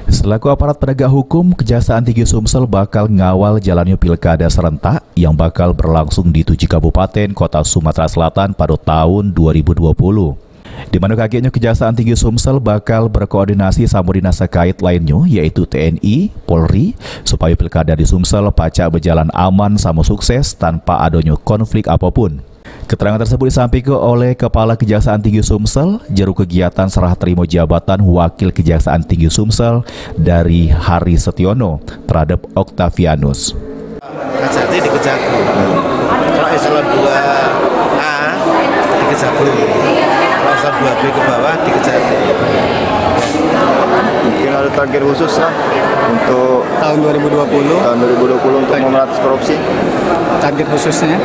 Selaku aparat penegak hukum, Kejaksaan Tinggi Sumsel bakal ngawal jalannya pilkada serentak yang bakal berlangsung di 7 kabupaten kota Sumatera Selatan pada tahun 2020. Di mana kagetnya Kejaksaan Tinggi Sumsel bakal berkoordinasi sama dinas terkait lainnya yaitu TNI, Polri, supaya pilkada di Sumsel pacak berjalan aman sama sukses tanpa adanya konflik apapun. Keterangan tersebut disampaikan oleh Kepala Kejaksaan Tinggi Sumsel, juru kegiatan serah terima jabatan Wakil Kejaksaan Tinggi Sumsel dari Hari Setiono terhadap Octavianus. Kajati di Kejagung, kalau eselon 2A di Kejagung, kalau eselon 2B ke bawah di Kejati. Mungkin ada target khusus lah untuk tahun 2020 untuk memberantas korupsi. target khususnya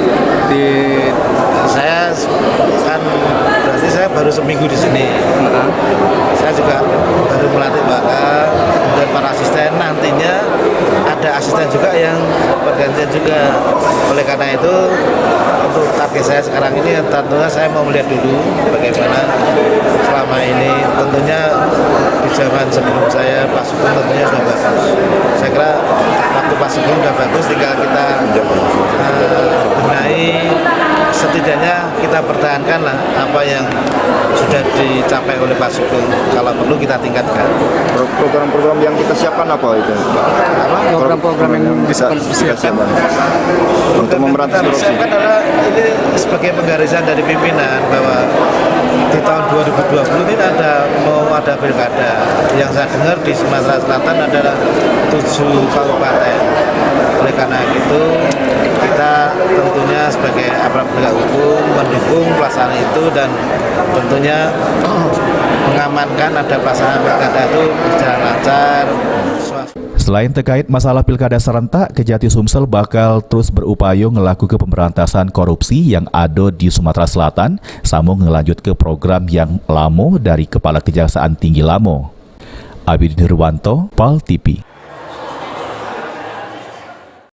di Saya kan berarti saya baru seminggu di sini. Saya juga baru melatih bakat dan para asisten, nantinya ada asisten juga yang bergantian juga. Oleh karena itu untuk target saya sekarang ini tentunya saya mau melihat dulu bagaimana selama ini. Tentunya di zaman sebelum saya Pak Sugeng tentunya sudah bagus. Saya kira waktu Pak Sugeng sudah bagus, tinggal kita benahi, setidaknya kita pertahankan lah apa yang sudah dicapai oleh Pak Sugeng. Kalau perlu kita tingkatkan. Program-program yang kita siapkan apa itu? program-program yang bisa siapkan untuk memberantas kita korupsi. siapkan adalah ini sebagai penggarisan dari pimpinan bahwa di tahun 2020 ini mau ada pilkada. Yang saya dengar di Sumatera Selatan adalah 7 kabupaten. Oleh karena itu kita tentunya sebagai aparat penegak hukum mendukung pelaksanaan itu dan tentunya mengamankan ada pelaksanaan pilkada itu berjalan lancar. Selain terkait masalah pilkada serentak, Kejati Sumsel bakal terus berupaya ngelaku ke pemberantasan korupsi yang ada di Sumatera Selatan, sama ngelanjut ke program yang lama dari Kepala Kejaksaan Tinggi Lamo. Abidin Nurwanto, PAL TV.